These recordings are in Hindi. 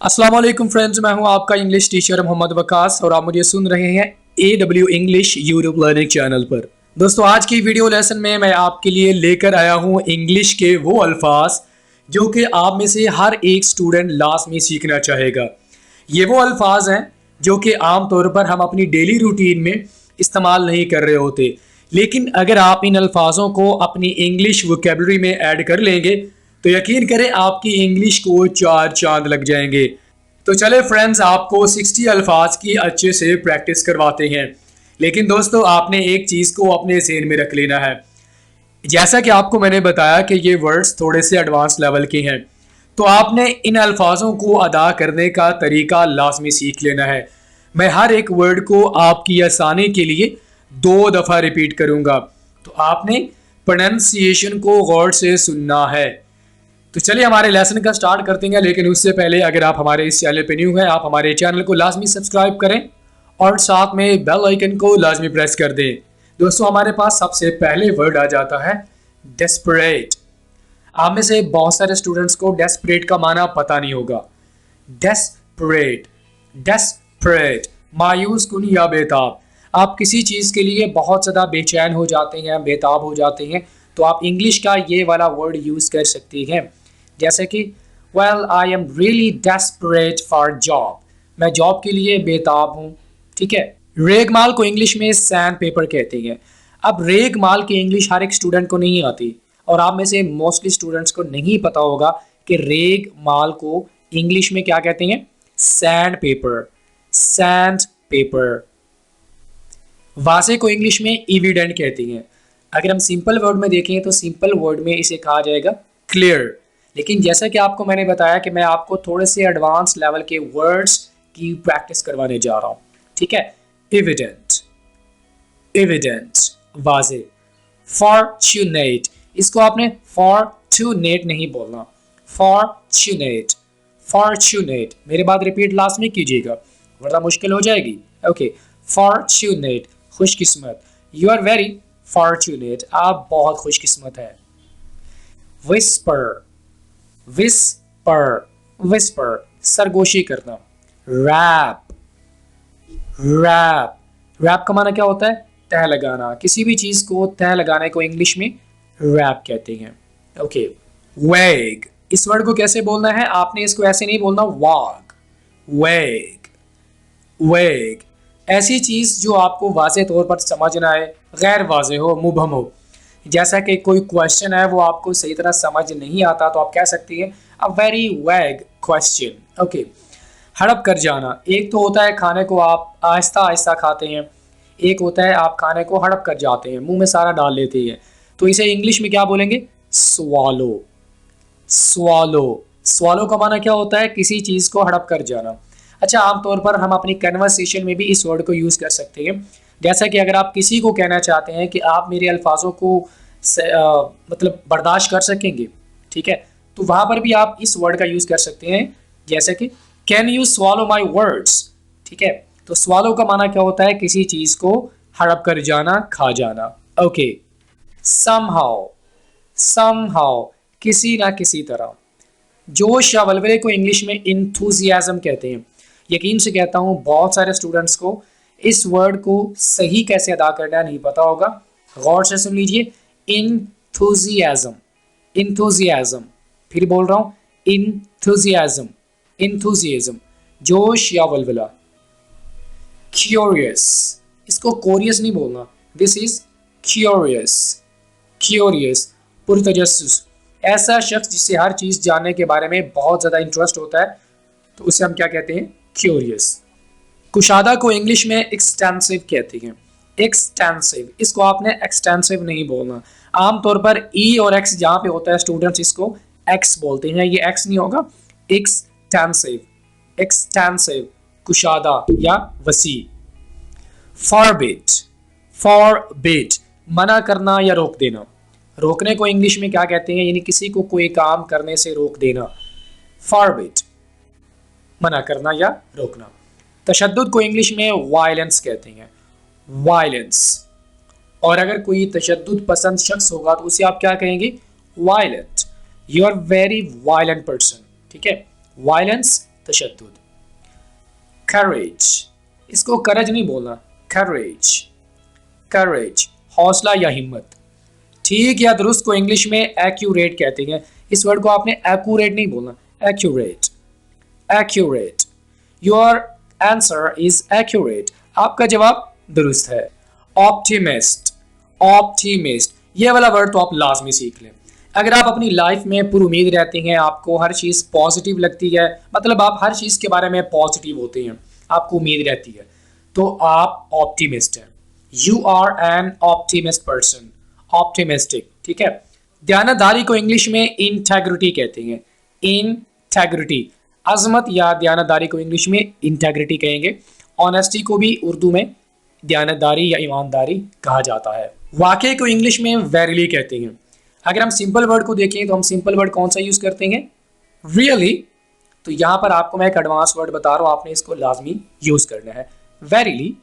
अस्सलाम वालेकुम फ्रेंड्स, मैं हूं आपका इंग्लिश टीचर मोहम्मद वकास और आप मुझे सुन रहे हैं AW English YouTube learning channel पर। दोस्तों, आज की वीडियो लेसन में मैं आपके लिए लेकर आया हूं इंग्लिश के वो अल्फाज जो कि आप में से हर एक स्टूडेंट लाजमी सीखना चाहेगा। ये वो अल्फाज हैं जो कि आम तौर पर हम अपनी डेली रूटीन में इस्तेमाल नहीं कर रहे होते, लेकिन अगर आप इन अल्फाजों को अपनी इंग्लिश वोकेबलरी में ऐड कर लेंगे तो यकीन करें आपकी इंग्लिश को चार चांद लग जाएंगे। तो चले फ्रेंड्स, आपको 60 अल्फाज की अच्छे से प्रैक्टिस करवाते हैं। लेकिन दोस्तों, आपने एक चीज़ को अपने ज़हन में रख लेना है। जैसा कि आपको मैंने बताया कि ये वर्ड्स थोड़े से एडवांस लेवल के हैं, तो आपने इन अल्फाजों को अदा करने का तरीका लाजमी सीख लेना है। मैं हर एक वर्ड को आपकी आसानी के लिए 2 दफ़ा रिपीट करूँगा, तो आपने प्रोनंसिएशन को गौर से सुनना है। तो चलिए हमारे लेसन का स्टार्ट करते हैं, लेकिन उससे पहले अगर आप हमारे इस चैनल पे न्यू हैं, आप हमारे चैनल को लाजमी सब्सक्राइब करें और साथ में बेल आइकन को लाजमी प्रेस कर दें। दोस्तों, हमारे पास सबसे पहले वर्ड आ जाता है डेस्परेट। आप में से बहुत सारे स्टूडेंट्स को डेस्परेट का माना पता नहीं होगा। डेस्परेट, डेस्परेट, मायूस कुन या बेताब। आप किसी चीज़ के लिए बहुत ज़्यादा बेचैन हो जाते हैं, बेताब हो जाते हैं, तो आप इंग्लिश का ये वाला वर्ड यूज़ कर सकते हैं, जैसे कि well I am really desperate for job. मैं जॉब के लिए बेताब हूँ। ठीक है। रेगमाल को इंग्लिश में सैंड पेपर कहते हैं। अब रेगमाल की इंग्लिश हर एक स्टूडेंट को नहीं आती, और आप में से मोस्टली स्टूडेंट्स को नहीं पता होगा कि रेगमाल को इंग्लिश में क्या कहते हैं। Sand paper, sand paper. वासे को इंग्लिश में एविडेंट कहते हैं। अगर हम सिंपल वर्ड में देखें तो सिंपल वर्ड में इसे कहा जाएगा क्लियर। लेकिन जैसा कि आपको मैंने बताया कि मैं आपको थोड़े से एडवांस लेवल के वर्ड्स की प्रैक्टिस करवाने जा रहा हूं। ठीक है। एविडेंट, एविडेंट, वाजे। फॉर्चुनेट, इसको आपने फॉर्चुनेट नहीं बोलना, फॉर्चुनेट, फॉर्चुनेट। मेरे बाद रिपीट लास्ट में कीजिएगा वरना मुश्किल हो जाएगी। ओके। फॉर्चुनेट, खुशकिस्मत। यू आर वेरी फॉर्चुनेट, आप बहुत खुशकिस्मत हैं। विस्पर, विस्पर, विस्पर, सरगोशी करना। रैप, रैप, रैप का माना क्या होता है। तह लगाना। किसी भी चीज को तह लगाने को इंग्लिश में रैप कहते हैं। ओके। वैग, इस वर्ड को कैसे बोलना है, आपने इसको ऐसे नहीं बोलना, वाग, वैग, वैग। ऐसी चीज़ जो आपको वाज़े तौर पर समझ ना आए, गैर वाज़े हो, मुबहम हो। जैसा कि कोई क्वेश्चन है वो आपको सही तरह समझ नहीं आता, तो आप कह सकती हैं अ वेरी वैग क्वेश्चन। ओके। हड़प कर जाना, एक तो होता है खाने को आप आहिस्ता आहिस्ता खाते हैं, एक होता है आप खाने को हड़प कर जाते हैं, मुंह में सारा डाल लेते हैं, तो इसे इंग्लिश में क्या बोलेंगे। Swallow, swallow. स्वालो का माना क्या होता है, किसी चीज़ को हड़प कर जाना। अच्छा, आमतौर पर हम अपनी कन्वर्सेशन में भी इस वर्ड को यूज़ कर सकते हैं। जैसा कि अगर आप किसी को कहना चाहते हैं कि आप मेरे अल्फाजों को मतलब बर्दाश्त कर सकेंगे, ठीक है, तो वहाँ पर भी आप इस वर्ड का यूज़ कर सकते हैं, जैसे कि can you swallow my words. ठीक है। तो स्वालो का माना क्या होता है, किसी चीज़ को हड़प कर जाना, खा जाना। ओके। समहाउ, समहाउ, किसी ना किसी तरह। जोश या वल्वले को इंग्लिश में इंथुजियाज्म कहते हैं। यकीन से कहता हूँ बहुत सारे स्टूडेंट्स को इस वर्ड को सही कैसे अदा करना नहीं पता होगा। गौर से सुन लीजिए। इंथुजियाज्म, इंथुजियाज्म, फिर बोल रहा हूँ, इंथुजियाज्म, इंथुजियाज्म, जोश या वल्वला। क्यूरियस, इसको कोरियस नहीं बोलना, दिस इज क्यूरियस, क्यूरियस, पुरतजस्सुस। ऐसा शख्स जिसे हर चीज़ जानने के बारे में बहुत ज़्यादा इंटरेस्ट होता है, तो उसे हम क्या कहते हैं, क्यूरियस। कुशादा को इंग्लिश में एक्सटेंसिव कहते हैं। एक्सटेंसिव, इसको आपने एक्सटेंसिव नहीं बोलना। आमतौर पर ई और एक्स जहाँ पे होता है स्टूडेंट्स इसको एक्स बोलते हैं, ये एक्स नहीं होगा। एक्सटेंसिव, एक्सटेंसिव, कुशादा या वसी। फॉरबिड, फॉरबिड, मना करना या रोक देना। रोकने को इंग्लिश में क्या कहते हैं, यानी किसी को कोई काम करने से रोक देना। फॉरबिड, मना करना या रोकना। तशद्दुद को इंग्लिश में वायलेंस कहते हैं, वायलेंस। और अगर कोई तशद्दुद पसंद शख्स होगा तो उसे आप क्या कहेंगे, violent. You are very violent person. ठीक है। वायलेंस, तशद्दुद। करेज, इसको करज नहीं बोलना, करेज, करेज, हौसला या हिम्मत। ठीक या दुरुस्त को इंग्लिश में एक्यूरेट कहते हैं। इस वर्ड को आपने एक्यूरेट नहीं बोलना, accurate, accurate. Your answer is accurate, आपका जवाब दुरुस्त है। ऑप्टिमिस्ट, ऑप्टिमिस्ट, ये वाला वर्ड तो आप लाजमी सीख लें। अगर आप अपनी लाइफ में पुरुमीद रहते हैं, आपको हर चीज़ पॉजिटिव लगती है, मतलब आप हर चीज़ के बारे में पॉजिटिव होते हैं, आपको उम्मीद रहती है, तो आप ऑप्टिमिस्ट हैं। You are an optimist person, optimistic, ठीक है। दयानतदारी को इंग्लिश में इंटेग्रिटी कहते हैं, इंटेग्रिटी। अजमत या दयानतदारी को इंग्लिश में इंटेग्रिटी कहेंगे। ऑनेस्टी को भी उर्दू में दयानतदारी या ईमानदारी कहा जाता है। वाकई को इंग्लिश में वेरीली कहते हैं। अगर हम सिंपल वर्ड को देखें तो हम सिंपल वर्ड कौन सा यूज़ करते हैं, रियली। तो यहाँ पर आपको मैं एक एडवांस वर्ड बता रहा हूँ, आपने इसको लाजमी यूज़ करना है। Verily,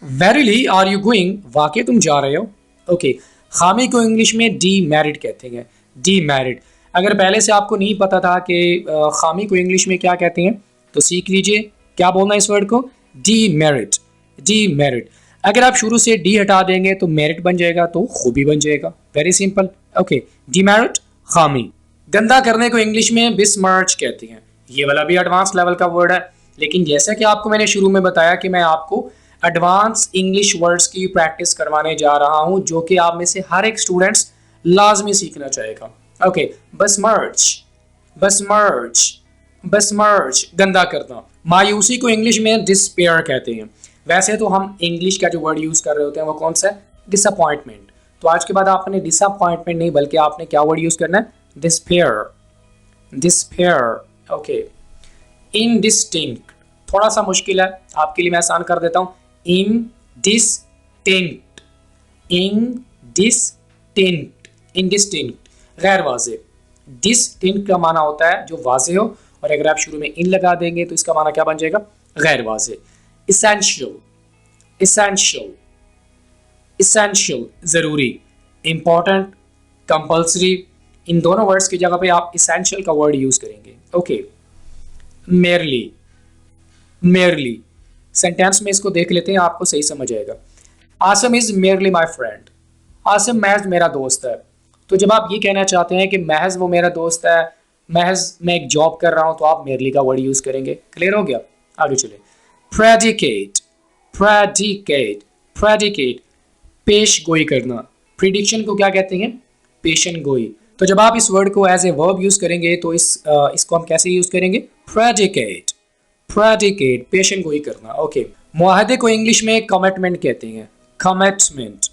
verily are you going, वाकई तुम जा रहे हो, ओके। खामी को इंग्लिश में डीमेरिट कहते हैं, डीमेरिट। अगर पहले से आपको नहीं पता था कि खामी को इंग्लिश में क्या कहते हैं, तो सीख लीजिए क्या बोलना है इस वर्ड को, डीमेरिट, डीमेरिट। अगर आप शुरू से डी हटा देंगे तो मेरिट बन जाएगा, तो खूबी बन जाएगा, वेरी सिंपल, ओके। डीमेरिट, खामी। गंदा करने को इंग्लिश में बिस्मर्च कहते हैं। ये वाला भी एडवांस लेवल का वर्ड है, लेकिन जैसा कि आपको मैंने शुरू में बताया कि मैं आपको एडवांस इंग्लिश वर्ड्स की प्रैक्टिस करवाने जा रहा हूं, जो कि आप में से हर एक स्टूडेंट्स लाजमी सीखना चाहेगा, ओके। बसमर्च, बसमर्च, बसमर्च, गंदा करना। मायूसी को इंग्लिश में डिस्पेयर कहते हैं। वैसे तो हम इंग्लिश का जो वर्ड यूज़ कर रहे होते हैं वो कौन सा है, डिसअपॉइंटमेंट। तो आज के बाद आपने डिसअपॉइंटमेंट नहीं बल्कि आपने क्या वर्ड यूज़ करना है, डिस्पेयर, डिस्पेयर, ओके। इनडिस्टिंक्ट, थोड़ा सा मुश्किल है, आपके लिए मैं आसान कर देता हूँ। इनडिस्टिंक्ट, इनडिस्टिंक्ट, इनडिस्टिंक्ट, गैर वाज़ेह। डिस्टिंक्ट का माना होता है जो वाज़ेह हो, और अगर आप शुरू में इन लगा देंगे तो इसका माना क्या बन जाएगा, गैर वाज़ेह। इसेंशियल, इसेंशियल, इसेंशियल, ज़रूरी, इंपॉर्टेंट, कंपल्सरी। इन दोनों वर्ड्स की जगह पे आप इसेंशियल का वर्ड यूज़ करेंगे, ओके। मेरली, मेरली, सेंटेंस में इसको देख लेते हैं, आपको सही समझ आएगा। Asim is merely my friend, Asim महज मेरा दोस्त है। तो जब आप ये कहना चाहते हैं कि महज वो मेरा दोस्त है, महज मैं एक जॉब कर रहा हूँ, तो आप मेरली का वर्ड यूज़ करेंगे। क्लियर हो गया, आगे चले। प्रेडिकेट, प्रेडिकेट, प्रेडिकेट, पेश गोई करना। प्रिडिक्शन को क्या कहते हैं, पेशन गोई। तो जब आप इस वर्ड को एज ए वर्ब यूज़ करेंगे तो इसको हम कैसे यूज़ करेंगे, प्रेडिकेट, प्रेडिकेट, पेशन गोई करना, ओके। मुआहदे को इंग्लिश में कमिटमेंट कहते हैं, कमिटमेंट,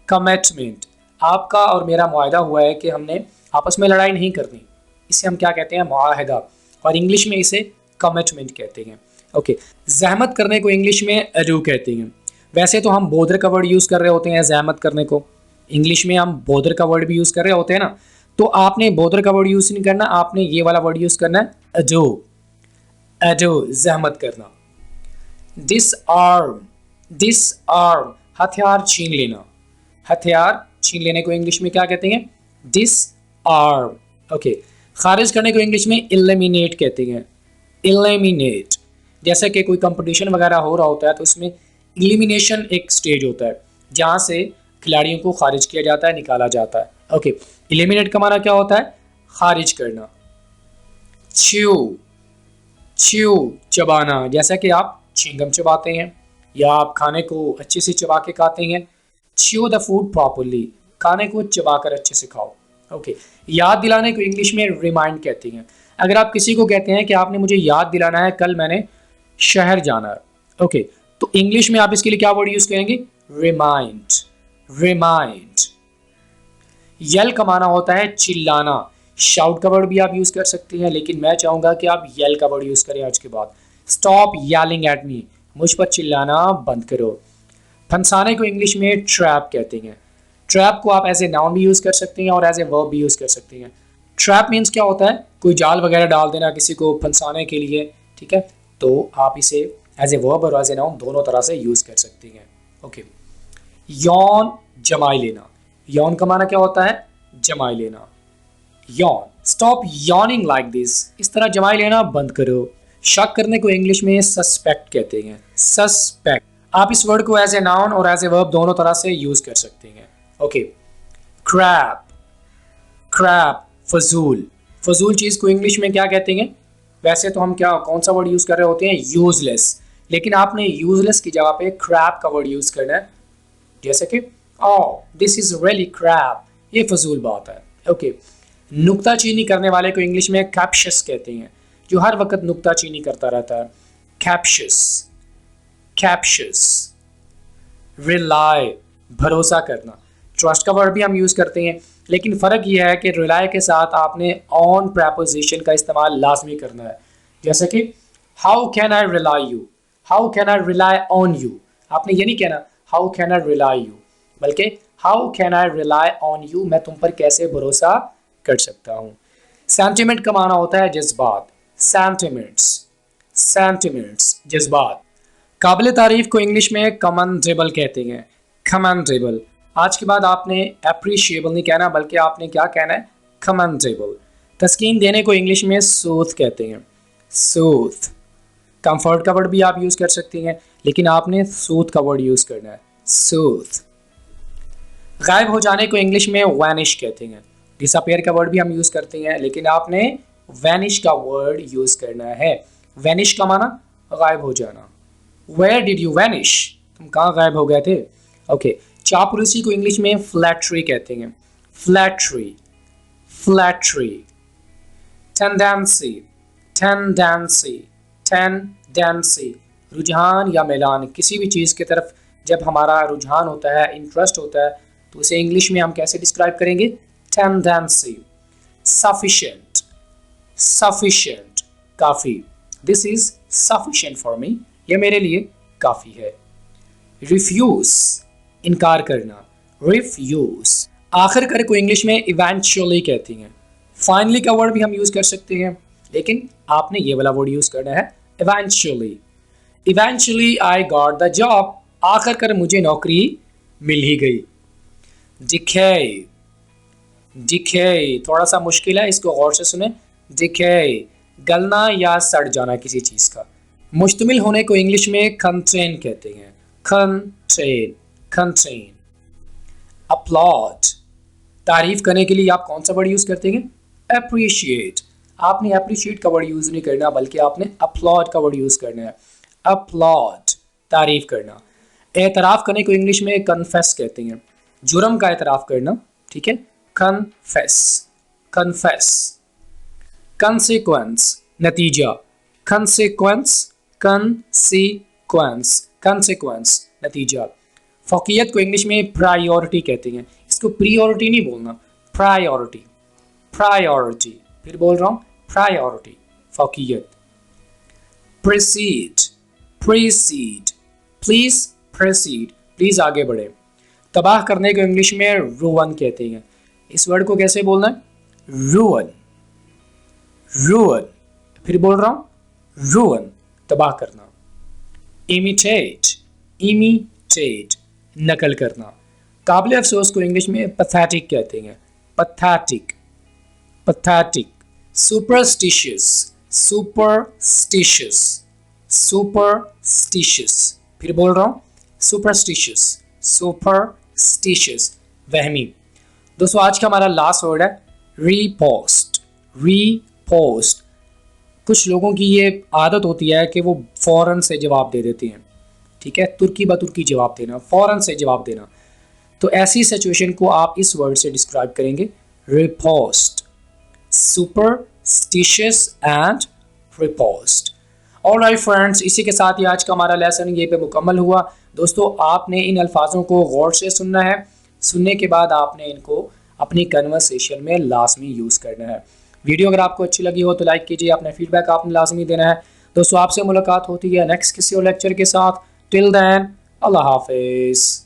कमिटमेंट। आपका और मेरा मुआहदा हुआ है कि हमने आपस में लड़ाई नहीं करनी, इसे हम क्या कहते हैं, मुआहदा, और इंग्लिश में इसे कमिटमेंट कहते हैं, ओके। जहमत करने को इंग्लिश में अडू कहते हैं। वैसे तो हम बोदर का वर्ड यूज़ कर रहे होते हैं जहमत करने को, इंग्लिश में हम बोदर का वर्ड भी यूज़ कर रहे होते हैं ना, तो आपने बोदर का वर्ड यूज़ नहीं करना, आपने ये वाला वर्ड यूज़ करना है, अडू, अडू, जहमत करना। डिसआर्म, डिसआर्म, हथियार छीन लेना। हथियार छीन लेने को इंग्लिश में क्या कहते हैं, डिसआर्म, ओके। खारिज करने को इंग्लिश में एलिमिनेट कहते हैं, एलिमिनेट। जैसे कि कोई कंपटीशन वगैरह हो रहा होता है तो उसमें एलिमिनेशन एक स्टेज होता है जहाँ से खिलाड़ियों को खारिज किया जाता है, निकाला जाता है, ओके। एलिमिनेट का माना क्या होता है, खारिज करना। च्यू, च्यू, चबाना। जैसा कि आप चिंगम चबाते हैं या आप खाने को अच्छे से चबा के खाते हैं। च्यू द फूड प्रॉपरली, खाने को चबाकर अच्छे से खाओ, ओके। याद दिलाने को इंग्लिश में रिमाइंड कहते हैं। अगर आप किसी को कहते हैं कि आपने मुझे याद दिलाना है कल मैंने शहर जाना है, ओके, तो इंग्लिश में आप इसके लिए क्या वर्ड यूज करेंगे, रिमाइंड, रिमाइंड। यल का माना होता है चिल्लाना। शाउट का वर्ड भी आप यूज कर सकते हैं, लेकिन मैं चाहूंगा कि आप यल का वर्ड यूज करें आज के बाद। स्टॉप येलिंग एट मी, मुझ पर चिल्लाना बंद करो। फंसाने को इंग्लिश में ट्रैप कहते हैं। ट्रैप को आप एज ए नाउन भी यूज कर सकते हैं और एज ए वर्ब भी यूज कर सकते हैं। ट्रैप मीन्स क्या होता है, कोई जाल वगैरह डाल देना किसी को फंसाने के लिए, ठीक है, तो आप इसे एज ए वर्ब और एज ए नाउन दोनों तरह से यूज कर सकते हैं, ओके। यौन, जमाई लेना। यौन का माना क्या होता है, जमाई लेना। यौन, स्टॉप यॉनिंग लाइक दिस, इस तरह जमाई लेना बंद करो। शक करने को इंग्लिश में सस्पेक्ट कहते हैं, सस्पेक्ट। आप इस वर्ड को एज ए नाउन और एज ए वर्ब दोनों तरह से यूज कर सकते हैं। ओके, क्रैप, क्रैप फजूल, फजूल चीज को इंग्लिश में क्या कहते हैं? वैसे तो हम क्या कौन सा वर्ड यूज कर रहे होते हैं? यूजलेस, लेकिन आपने यूजलेस की जगह पे क्रैप का वर्ड यूज करना है, जैसे कि oh this is really crap, ये फजूल बात है। ओके, नुक्ताचीनी करने वाले को इंग्लिश में कैप्शियस कहते हैं, जो हर वक्त नुक्ताचीनी करता रहता है, कैप्शियस, कैप्शियस। रिलाई, भरोसा करना, ट्रस्ट का वर्ड भी हम यूज करते हैं, लेकिन फ़र्क यह है कि रिलाई के साथ आपने ऑन प्रपोजिशन का इस्तेमाल लाजमी करना है, जैसे कि how can I rely you, how can I rely on you. आपने ये नहीं कहना how can I rely you, बल्कि how can I rely on you, मैं तुम पर कैसे भरोसा कर सकता हूँ। सेंटिमेंट का माना होता है जज्बात, सेंटिमेंट्स, सेंटिमेंट्स जज्बात। काबिल तारीफ को इंग्लिश में कमेंडेबल कहते हैं, कमेंडेबल। आज के बाद आपने अप्रिशिएबल नहीं कहना, बल्कि आपने क्या कहना है? कमेंडेबल। तस्कीन देने को इंग्लिश में सूथ कहते हैं, सूथ। कंफर्ट का वर्ड भी आप यूज़ कर सकते हैं, लेकिन आपने सूथ का वर्ड यूज़ करना है, सूथ। गायब हो जाने को इंग्लिश में वैनिश कहते हैं, डिसअपियर का वर्ड भी हम यूज़ करते हैं, लेकिन आपने वैनिश का वर्ड यूज़ करना है। वैनिश का माना गायब हो जाना। Where did you vanish? तुम कहाँ गायब हो गए थे? ओके, चापलूसी को इंग्लिश में फ्लैटरी कहते हैं, flattery, flattery. Tendency, tendency, tendency, रुझान या मैलान, किसी भी चीज़ की तरफ जब हमारा रुझान होता है, इंटरेस्ट होता है, तो उसे इंग्लिश में हम कैसे डिस्क्राइब करेंगे? टेंडेंसी। सफिशिएंट, सफिशिएंट, काफ़ी, this is sufficient for me, यह मेरे लिए काफ़ी है। रिफ्यूज, इनकार करना, रिफ्यूज। आखिर कर को इंग्लिश में इवेंचुअली कहती हैं। फाइनली का वर्ड भी हम यूज़ कर सकते हैं, लेकिन आपने ये वाला वर्ड यूज़ करना है, eventually. Eventually I got the job, आखिर कर मुझे नौकरी मिल ही गई। डिके, डिके थोड़ा सा मुश्किल है, इसको गौर से सुने। डिके, गलना या सड़ जाना किसी चीज़ का। मुश्तमिल होने को इंग्लिश में कंटेन कहते हैं, कंटेन, कंटेन। अपलॉड, तारीफ करने के लिए आप कौन सा वर्ड यूज़ करते हैं? अप्रिशिएट। आपने अप्रिशिएट का वर्ड यूज़ नहीं करना, बल्कि आपने अपलॉड का वर्ड यूज़ करना है, अपलॉड, तारीफ करना। एतराफ़ करने को इंग्लिश में कन्फेस कहते हैं, जुर्म का एतराफ़ करना, ठीक है, कन्फेस, कन्फेस। कंसिक्वेंस, नतीजा, कंसिक्वेंस, कंसिक्वेंस, कंसिक्वेंस, नतीजा। फौकियत को इंग्लिश में प्रायोरिटी कहते हैं, इसको प्रियोरिटी नहीं बोलना, प्रायोरिटी, प्रायोरिटी, फिर बोल रहा हूँ प्रायोरिटी, फौकियत। Proceed, proceed, please proceed, please आगे बढ़े। तबाह करने को इंग्लिश में रूवन कहते हैं, इस वर्ड को कैसे बोलना है? रूवन, रूवन, फिर बोल रहा हूँ रूवन, तबाह करना। इमिटेट, इमिटेट, नकल करना। काबिल अफसोस को इंग्लिश में पैथेटिक कहते हैं, pathetic, pathetic. Superstitious, superstitious, superstitious, फिर बोल रहा हूँ सुपरस्टिशियस, सुपरस्टिशियस, वहमी। दोस्तों आज का हमारा लास्ट वर्ड है रीपोस्ट, रीपोस्ट। कुछ लोगों की ये आदत होती है कि वो फ़ौरन से जवाब दे देते हैं, ठीक है, तुर्की ब तुर्की जवाब देना, फ़ौरन से जवाब देना। तो ऐसी सिचुएशन को आप इस वर्ड से डिस्क्राइब करेंगे, repost, superstitious and repost. Alright friends, इसी के साथ ही आज का हमारा लेसन ये पे मुकम्मल हुआ। दोस्तों आपने इन अल्फाजों को गौर से सुनना है, सुनने के बाद आपने इनको अपनी कन्वर्सेशन में लाजमी यूज़ करना है। वीडियो अगर आपको अच्छी लगी हो तो लाइक कीजिए, अपना फीडबैक आपने लाजमी देना है। दोस्तों आपसे मुलाकात होती है नेक्स्ट किसी और लेक्चर के साथ। टिल देन अल्लाह हाफिज़।